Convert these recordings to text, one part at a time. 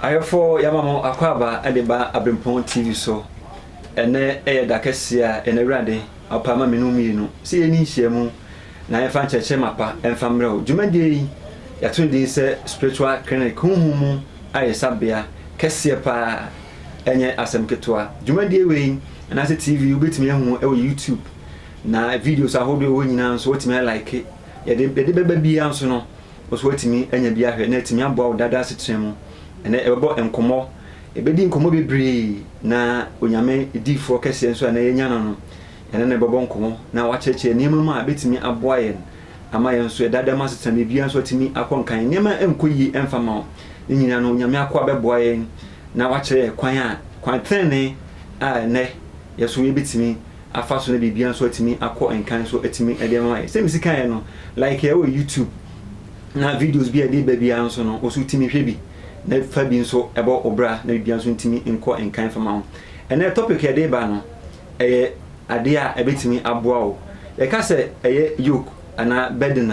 ayefo yamamo akwaba adeba Abrempon TV so ene da kesia ene wrade apama menum yinu se yeni hiemu na yefa ncheche mapa enfamre o dwumadie yi yatunde se spiritual clinic huhumu ayesabia kesia pa enye asemketoa dwumadie we na se TV ubetimi ehu e YouTube na videos ahodo wo nyina so wotimi like yede beba bia nso no so wotimi enya bia hwe na timi abo dada setremu ene ebo enkomo ebedi nkomo bebre na onyame edifo kese nso na yenya no ene ne bebo nkomo na wacheche niam ma betimi aboa yen ama yen so dada ma setremu bia nso timi akonkan niam enkoyi emfama nyina no onyame akwa beboa yen na wache kwan tene a ne yeso yebetimi afaso na bibia nso atimi akọ enkan so atimi edema se misika ye no like ya YouTube na videos bi ade ba bia nso no osu timi hwebi na fa bi nso ebo obra na bibia nso ntimi enko enkan fama ho ene topic ya de ba no ade a ebetimi aboa o e ka se yoke ana burden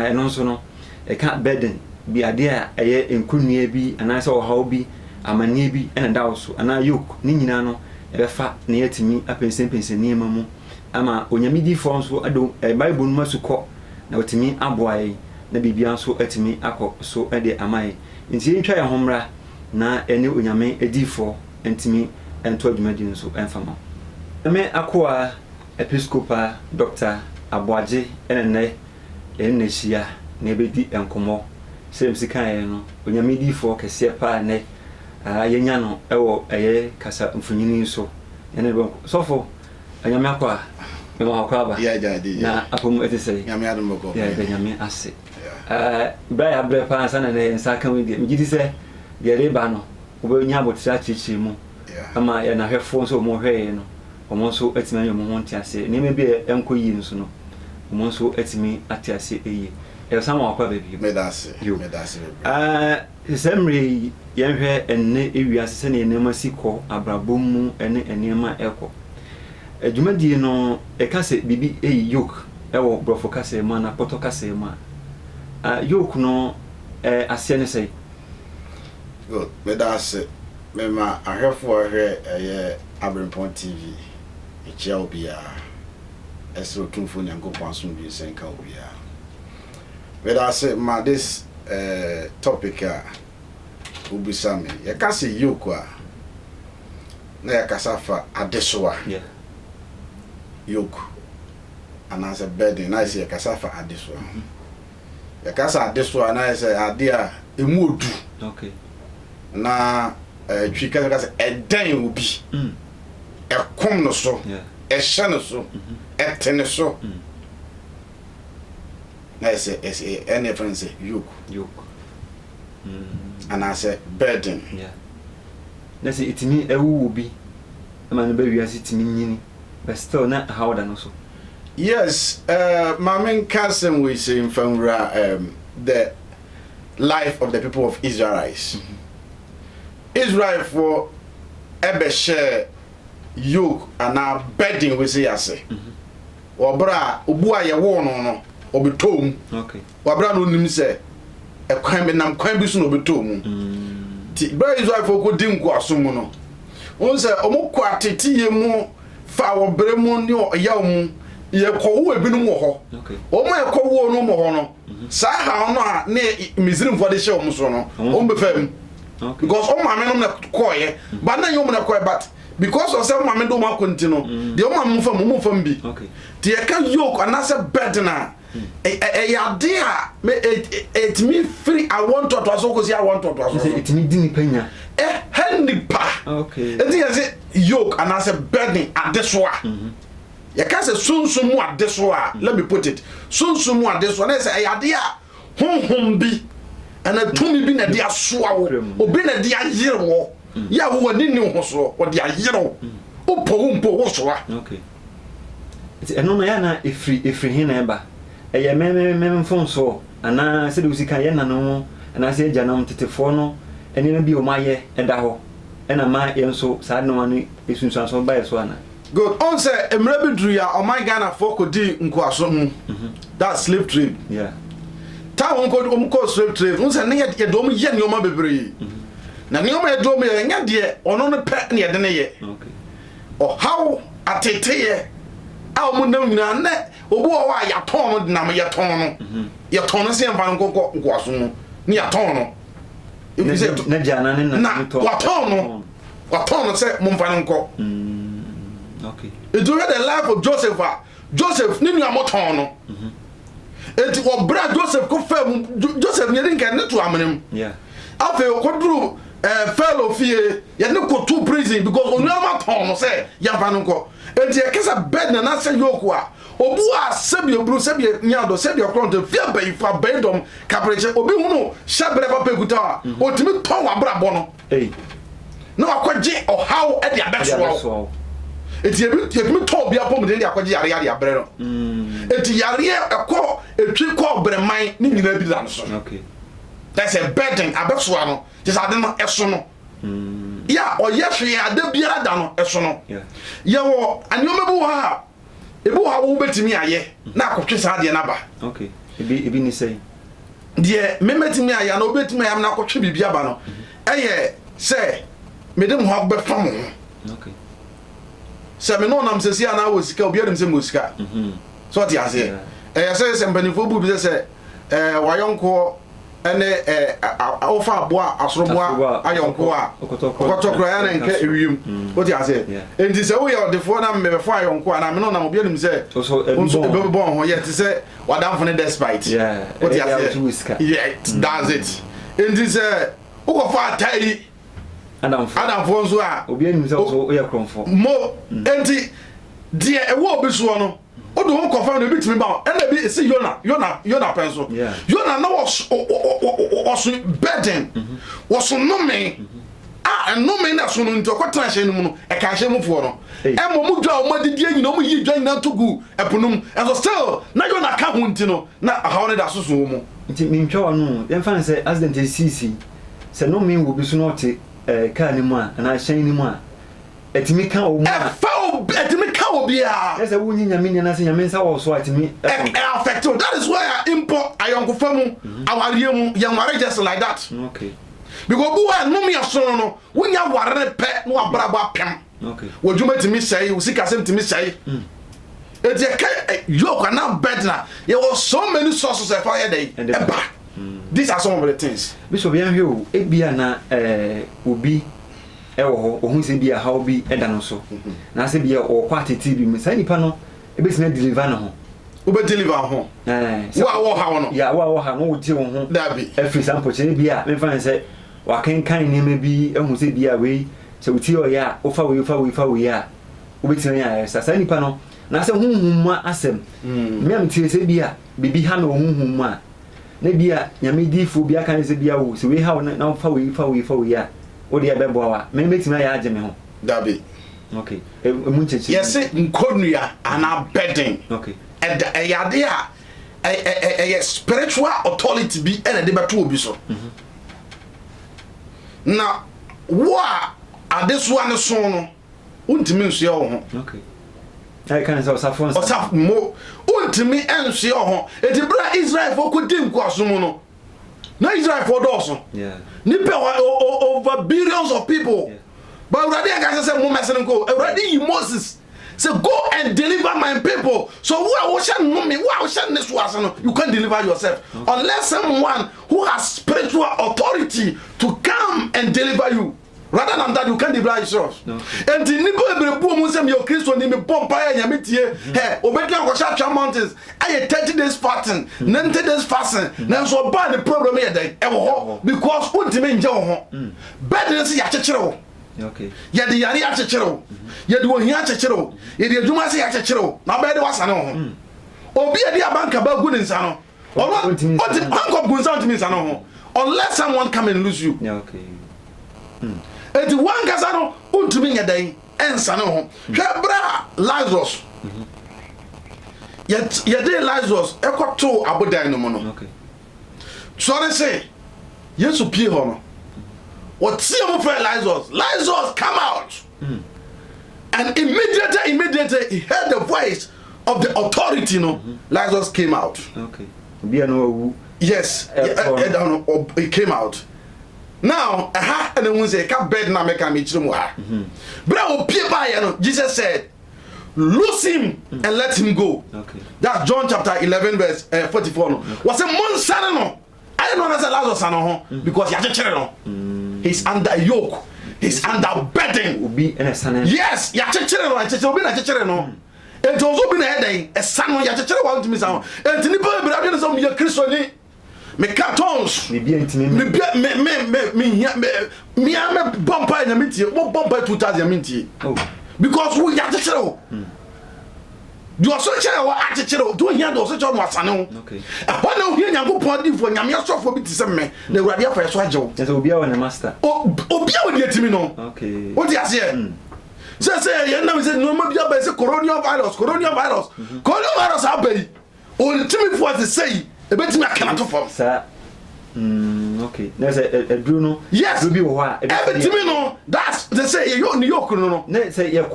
eno nso no e ka burden bi ade a enkunua bi ana se ohaw bi amanie bi ena dawo ana yoke ni nyina no ebefa na yatimi apensen niema mu ama onyamidi fo nso ado bible no masuko na otimi aboaye na bibia nso atimi akọ so ede amaye nti ntwa ya homra na ene onyame edifo ntimi ento adwumadi nso emfama me akoa episcopal Dr. Aboagye enene enehia na ebedi enkomo semsika ye no onyamidi fo kese pa ne yenya no ewo kasa mfunyini so ene bo sofo anyame akwa me ma akwa ba na apom etese nyame adomoko ya nyame ase bra ya bre pa sana ne nsaka we mi gidi se de reba no obo nya botira chichi mu ama ya na hwefo so mo hweye no omo so etimi anyo mo honti ase ne me bi enkoyi nso no omo so etimi ati ase eye e sama akwa ba bi medase semre yenhwe enne ewiase se ne enema siko abrabom mu ene enema eko adwumadie no ekase bibi yoke ewo brofo kase ma na poto kase ma yoke no ase ne sei good medase mema ahwefo ahwe Abrempon TV echia obia esro tumfo nyankopon asom bi senka obia medase ma this topic ubisame yakase yoke na yakasafa adesoa yoke anase burden na ise yakasafa adesoa yakasa adesoa na ise adea emuodu okay na twika kase eden obi ekom no so ehye no so etene so na ise any friends yoke anase burden na se itimi ewu bi ama no ba wiase timi nyini but still na how da no so yes my main cousin we say in famra the life of the people of Israelites Israel for ebe share yoke and burden we say ase obra obu aye wo no obetom okay obra no nim se ekwan be nam kwan bi so no obetom ti bra Israel for ko dinku asomu no on se omukọ atetiye mu fa obre mu ni oyaw mu ye ko wo ebinum wo ho okay omo ye ko wo no mo ho no sa ha no a ne Misrim for the show mu so no o be fam okay because o ma me no na ko ye but na yo mo na ko but because o se ma me do ma kontino de o ma mo fam bi okay ti e ka yoke anasa burden na ya dia me it me free I want to aso ko si I want to aso it me dini panya handipa okay it is yoke anasa burden adesoa ya ka se sunsumu adesoa let me put it sunsumu adesoa na say ya dia honhom bi ana tumi bi na dia soa wo obi na dia yire wo ya wo ni ho so wo dia yire wo mpo wo soa okay it eno na ya na efri hin na eba eye mem fon so ana se de usika ye na no ana se eja nam tetefo no eni na bi o maye eda ho ena ma ye nso sa no anu esunsun so ba ye so ana good on say emre bi dru ya o my Ghana for ko di nkoaso mu that slave trade yeah ta won ko slave trade on say ne ye do mu ye ne o ma bebre na nneɛma yɛ dɔm yɛ nya deɛ ɔno no pɛ ne yɛde ne yɛ ɔhaw ateteyɛ a ɔmo nam nyinaa nɛ obi wɔ hɔ a yɛatɔn no nam yɛtɔn no yɛtɔn no sɛ yɛmfa no nkɔkɔ nkoaso no ne yɛatɔn no na watɔn no sɛ momfa no nkɔ ɛti wohwɛ the life of Joseph a Joseph ne nua motɔn no ɛti wɔbrɛ Joseph kɔ fa mu Joseph nyɛde nkɛ ne to amena mu afei ɔkɔduru Pharaoh fie yɛne kɔto prison because onuama tɔn no sɛ yɛmfa no nkɔ ɛti yɛkɛsɛ bed na nasɛ yoku a obu a sɛbi oburu sɛbi nyado sɛbi ɔkɔnto fia bɛyi fa bɛyi dɔm kaprekyɛ obi hunu hyɛbrɛ papa ekuta a otimi tɔn wabrabɔ no na wakɔgye ɔhaw ɛde abɛsoɔ eti yɛtumi tɔn obi apɔm de akɔgye yare abrɛ no eti yare ɛkɔ etwi kɔ brɛman ne nyinaa bi da no so that's a burden abɛsoa no te sɛ ade no ɛso no ya ɔyɛ hwee ade biara da no ɛso no yɛwɔ anneɛma bi wɔ ha ebi wɔ ha wo betimi ayɛ na akɔtwe saa deɛ naba ebi ni sɛ deɛ memetimi ayɛ na obetimi ayɛ na akɔtwe bibi aba no ɛyɛ sɛ mede mo ho bɛfa mo ho sɛ me no nam sɛ sia na wɔ sika obi adam sɛ mo sika so ɔte ase ɛyɛ sɛ mpanimfo bu bi sɛ wayɔnko ɛne awofa aboa asoroboa ayɔnko a ɔkɔtɔkora ya na nkɛ ewiem ɔte ase enti sɛ woyɛ ɔdefoɔ na mmɛbɛfo ayɔnko a na me no nam obi adam sɛ ɛbɛbɔ ho yɛ te sɛ wadamfo ne despite ɔte ase yeah that's it enti sɛ wokɔfa atai adamfo nso a obi anim sɛ so oyɛ krɔmfo mo enti deɛ ɛwɔ obi soɔ no odo ho kɔfa no bitimi ba ɛna bi si Yona penso Yona na was burden was nome nome na so no nti ɔkɔtena hyɛ no mu no ɛka hyɛ mu foɔ no ɛmo mu dwa o madidi nyina o mu yi dwa nyina to gu ɛponum and so still na Yona ka ho nti no na ahaw ne da so so mu nti mentwa no yɛmfa sɛ accident sisi sɛ nome wo bi so no ɔte car ni mu a na hyɛn ni mu a etimi ka o mu a etimi ka o bia yes wo nyi nyame ni na se nyame nsa wo so etimi affect that is why I import ayonkofa mu awariye mu yanware just like that okay because bu wa no me aso no wonya ware ne pɛ no abraba apem okay wodwuma timi sɛe wo sika sɛm timi sɛe eti yoke na bed na there was so many sources of fire day eba these are some of the things bishop yan hwe ebia na obi ewo ho ohun se bia how bi eda no so na se bia o kwa tete bi me sai nipa no ebesina deliver no ho obe deliver ho wo ha no ya wo ha no wo tie wo ho da bi every sample che bia me fan se wa kenkan ni me bi ehun se bia we se wo tie o ya wo fa we ya obetina ya sai nipa no na se hunhum ma asem me am tie se bia bibi ha no hunhum ma na bia nyame difo bia kan se bia wo se we ha na fa we ya o de bebo wa me metima ya age me ho dabi okay mu nchechi yes nkonua ana burden okay yade a spiritual authority bi ene de beto obi so na wo adeso ane so no untimi nsua wo ho okay I can say osafo mo untimi ensua wo ho eti bra Israel fo ko dim ko asomo no na Israel for doso nipa over billions of people but already I can say mo mesene ko already Moses say go and deliver my people so who are no me who are this was you can't deliver yourself unless someone who has spiritual authority to come and deliver you. Rather than that, you can't deliver yourself. And the nipa ebu mu say me Christo ni me bomb pa ya metie he obedi akosha mountains I 30 days fasting 90 days fasting na so ba the problem here dey e wo ho because untime nje wo ho bed say ya chekere wo okay ya de yare ya chekere wo ya de ohia chekere wo ya de adwuma say ya chekere wo na bed wasane wo obi e de abanka ba gu ne nsa no ono anko gu nsa untime nsa no ho unless someone come and lose you okay eti one kasa no untumi nyadan ensa no ho hwe bra Lazarus yet Lazarus ekoto abodan no mo no okay so they say Yesu pie ho no what see am for Lazarus come out and immediately he heard the voice of the authority no Lazarus came out okay bia no wu yes he came out Now, and then say, "Can't bed now make a mitchum." Bro, people, Jesus said, "Loose him and let him go." Okay. That's John chapter 11, verse 44. Was a month son, no? I don't know as a Lazarus son, because he has a child. He's under yoke. He's under burden. Ubi and a son. Yes, he has a child. I just open a child. It also been a headache. A son, you have a child. Want to miss out. And to the boy, but I'm going to be a Christian. Me cartons. Me bumper in the meeting. What bumper 2000 minty? Because we have to tell. You are such a attitude. Do you know such a wasano? Okay. I know here you go party for Yamia for me to send me. The radio for a swagger. There's Obia and a master. Oh, Obia will get to me no. Okay. What do you say? Say, you know, no more by the coronavirus. Coronavirus, I'll pay. Only to me for to say. A bit me I cannot afford. Sir. Okay. There's a Bruno. Yes. Will be what? Everything me no. That's they say you New York no. Let's say you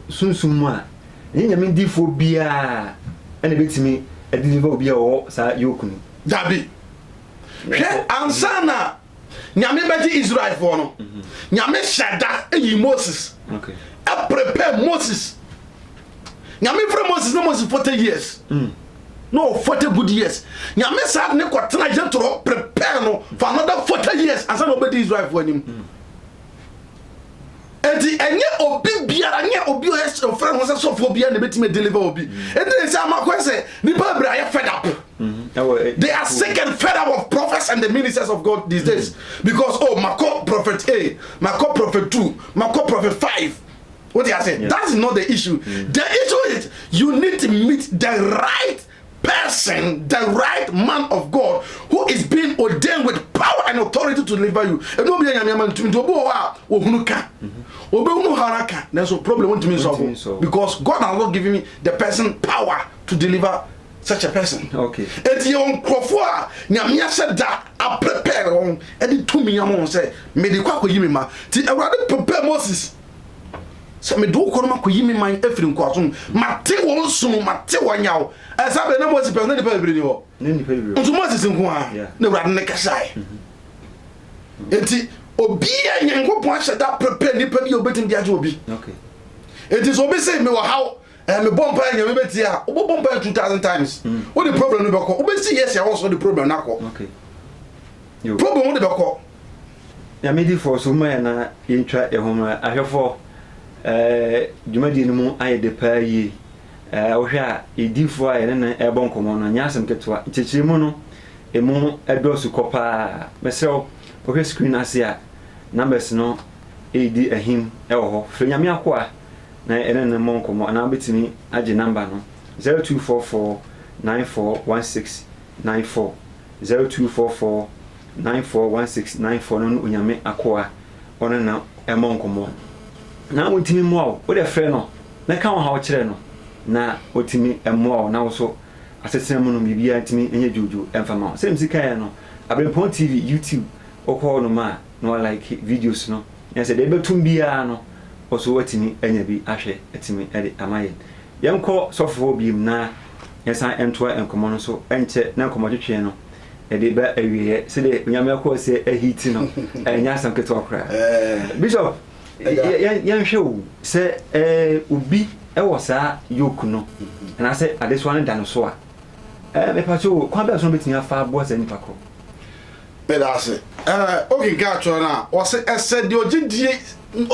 soon more. You mean diphobia. And a bit to me a deliver be or sa yokun. Dabi. Ansana. Nyame beji Israel for no. Nyame shada Moses. Okay. I prepare Moses. Nyame for Moses no Moses 40 years. No 40 good years. Nyame said ne kwatena jentro prepare no for another 40 years and some obedi Israel for him. Enti enye obi biara nye obi o yes friend won say so for biara na betime deliver obi. Enti dey say amakwa say ni ba bra ya fed up. They are sick and fed up of prophets and the ministers of God these days because my prophet A, my prophet 2, my prophet 5. What do you say? That's not the issue. The issue is you need to meet the right person, the right man of God who is being ordained with power and authority to deliver you. And no be nyame to me to bo wa ohunuka. Obehunu haraka. There's a problem to me solve because God has not given me the person power to deliver such a person. Okay. And yon krofo nyame said that I prepare on and to me am say me de kwa koyi me ma. Ti Awurade prepare Moses. So me do ko ma koyi me man efiri nkwaso mate won sum mate wanyaw esa be na Moses pe na de pa bibiri ni ho Ne ni pa bibiri nto Moses nko a na Awurade ne kasai enti obi Nyankopon ahye da prepare ni pa bi obetim bi age obi. Okay. Enti so be say me wo how me bomba nyame beti a wo bomba 2000 times what the problem no be ko obe see yes ya also the problem na ko. Okay. Yo problem wo de be ko ya me di for so ma na yentwa ehoma ahwefo dwumadi no mu aye de pa yi wo hwe a edifo a ene na ebon komo no nyasem ketwa chechirimu no emu edosu kopa mesew wo hwe screen ase a numbers no edi ahim ewo ho fre nyame akoa na ene na monkomo na betimi age number no 0244941694 0244941694 no onyame akoa ono na emonkomo na wotimi mo wo de frɛ no na ka wo ha wo kyerɛ no na wotimi emo na wo so asesena mu no bibia timi enye jojo emfama sɛ msika ya no Abrempon TV YouTube okɔ no ma no like videos no ya sɛ de betum bia no oso watimi enya bi ahwɛ atimi ede amaye yɛnkɔ sɔfo biem na yɛsan entoa enkomo no so enkyɛ na enkomo twetwe no ede ba awie sɛ de nyame akɔ sɛ ahiti no enya asam keto akra Bishop yɛnhwɛ wo sɛ obi ɛwɔ saa yoke no na sɛ adesoa no da no so a me pa so kwa bɛ so no betumi afa bo sɛ nipa kɔ pedase okay ga tro na o se ese de ogidie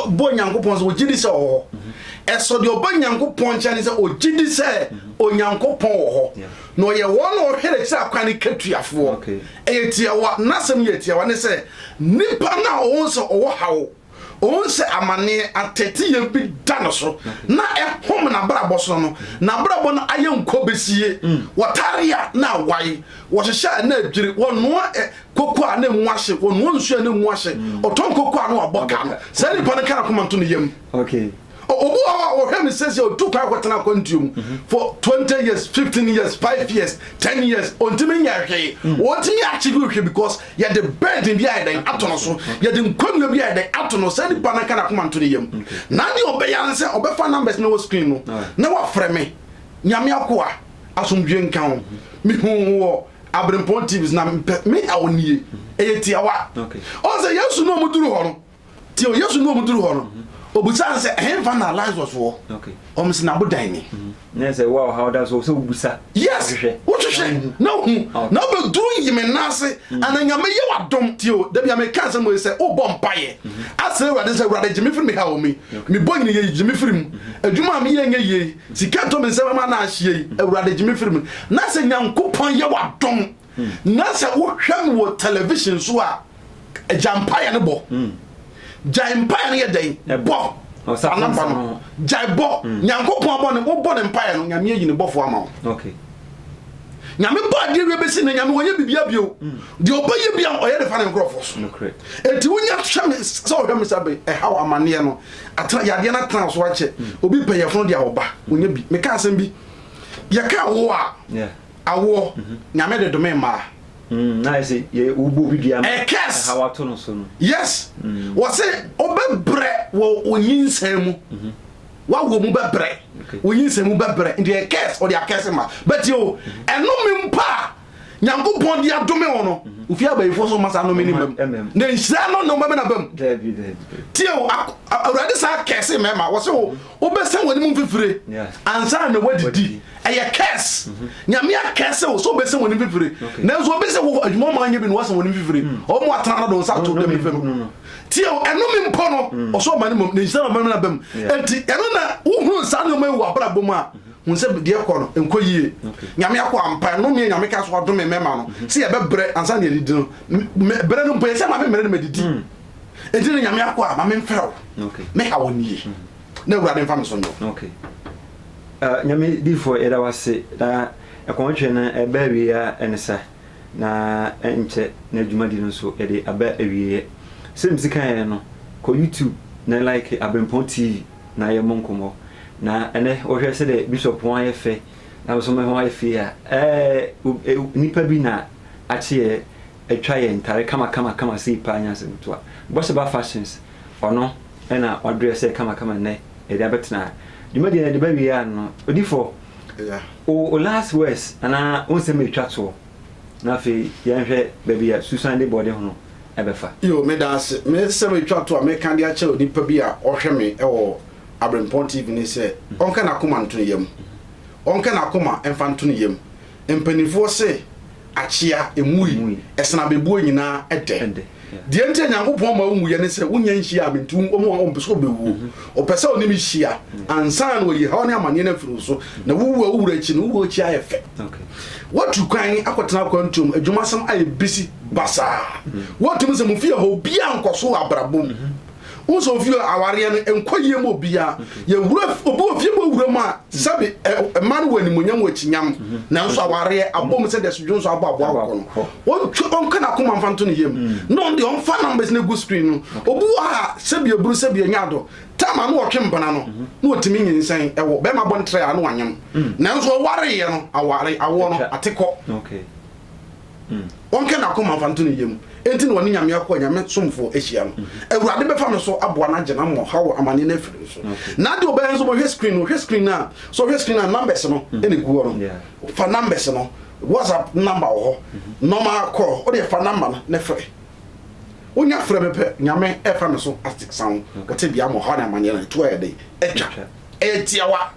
bo Nyankopon so ogidi se wo eso de obo Nyankopon ncha ni se ogidi se Onyankopon wo ho no ye won o hwere se akwane katuafo eyetiawa nasem yetiawa ne se nipa na o so o hawo on se amane atete ye bi da so na ehom na brabo so no na brabo no aye nkobesie wotaria na wai wo hehya na adwiri wono koko a na mu ahye wono nsu na mu ahye oton koko a na waboka no se ni pa na kana komanto no yem. Okay. Obu o hemi says you took kwa kwatena kwantium for 20 years 15 years 5 years 10 years ontimi nyahwe wontimi achieve hwe because ya the burden bi ayi atono so ya the nkwamna bi ayi atono se ni bana kana komanto ne yam na ni obeya nse obefa numbers na wo screen no na wa frɛ me nyame akoa asomdwe nkan mi hu wo Abrempon TV na me awoni e tiawa okay o say yesu no muduru ho no ti o yesu no muduru ho no obusa say ehemfa na Lazarus wo okay omsi na bodan ni na say wow how that so obusa yes what you say no na be do yime nase ananya me ye wadom ti o da bia me kan say mo say o bom paye ase wade say wade jimi firi me ha o me boy ni ye jimi firi mu adwuma me ye ye sika to me say ma na ahye wade jimi firi mu na say nyankopon ye wadom na say wo hwam wo television so a jampire ne bo jampire ne ye den bo anamba no jaibo nyankopon abo ne wo bo ne mpire no nyame yi ne bofo ama okay nyame ba de we besi ne nyame wo ye bibia bio de obaye bia o ye de fa ne nkrofo so enti wonya hwam so hwam sabe how amane no atra yade na tra so ache obi payefo de awoba wonya bi me ka asem bi ye ka wo a awo nyame de dome ma na say ye ubo bibia how ato no so no yes wo say obebre wo onyinsam mu wa wo mu bebre onyinsam mu bebre ndi e curse or dia curse ma but yo eno me mpa nyankopon dia dome wo no ofia ba ifo so masa no me nimam na nhira no no me na bam tio awrade sa curse me ma wo say wo be san wani mu fifire ansa na wadidi eye curse nyame a curse wo so be san wani fifire na so be say wo adwuma ma anya bi no wasa wani fifire o mo atana do sa to dem fem tio eno me mpo no o so ma ne mom na nhira no me na bam enti eno na wo hu sa no me wo abrabo mu a unse de ko no enko yie nyame akọ ampa no me nyame ka so adome mema no se ye bebre ansa na edidi no bre no mpo se ma me mere no medidi enti ne nyame akọ a ma me mfrew me ha woni na wura de fam so no okay nyame di for era wase da ekonhwe na eba wi ya enesa na enche na adwumadi no so e de aba awie se msika ye no ko YouTube na like Abrempon TV na ye monkomo na ene o hwe se de bishop won ye fe na so me won ye fe a nipa bi na ache etwa ye ntare kama se pa anya se to boss ba fashions ono ena odress kama ne e dia betna dima de de ba wi ya no odifo o last words ana on se me twa to na fe ye hwe ba bi ya Susan de body ho no ebefa yo me dance me se me twa to me kan dia che odipa bi a o hwe me e wo Abrempon TV ni se onka na koma nto yam onka na koma emfa nto yam empanifo se achia emui esna bebu nyina ede de ente nyankopon ma wu ye ne se wonya nhia mentu omo ompeso bewu opese oni mi hia ansa na oyi ha oni amane na firu so na wuwu wura chi no wuwu chi ayefe okay watu kwan akotena kwantum adwumasam aye bisi basa watu mse mufie ho bia nkoso abrabom uso fio aware no enkoye mo bia ye wura obo fie mo wura ma sabe man wani munyam wachinyam na nso aware abom se deso dwonso abo abo akọ on kana kuma mfanto ne yem no ndi on fa numbers na go screen no obu ha sabe eburu sabe nyado tama no otwe mpana no na otimi nyinsan ewo be ma bon tre anu wanyam na nso aware ye no aware awo no ateko okay on kana kuma mfanto ne yem enti no woni nyame akọ nyame somfo ehia no awurade befa no so aboa na agena mo hawo amane na firi so na de obayen so bo hwe screen na so hwe screen na numbers no ene guo no fa numbers no WhatsApp number ho normal call o de fa number no ne fre onya fre bepe nyame efa no so astic sound wote bia mo hawo na amane na to e dey etwa etiawa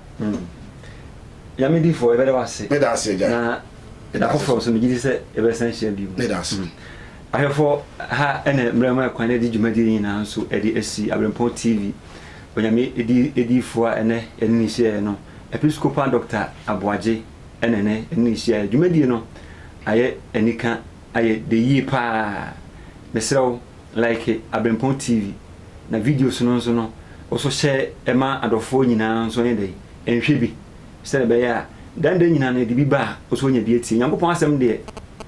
nyame di for ebere wase me da ase ja na da kofo so me gidi se ebe san hia bi me da ase ahefo ha ene mrema kwan edi dwumadi na nso edi esi Abrempon TV onyame edi fo ene ni hie no Episcopal Dr. Aboaje ene ni hie dwumadi no aye enika aye de yi pa mesrew like Abrempon TV na videos no nso no oso share ema adofo nyina nso ne dai enhwe bi sele be ya dan nyina na edi bi ba oso nya bi eti nyankopon asem de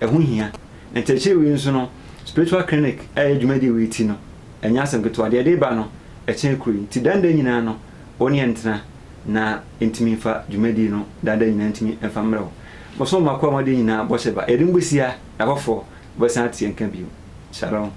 eho hia enteche we nso no spiritual clinic dwumadi we ti no enya asem keto ade de ba no eche kuri ti dande nyina no oni entena na intimi fa dwumadi no dande nyina intimi enfa mrewo mo so makwa mo de nyina bo sheba edin gbesia akofo bo san tie nka biu shalom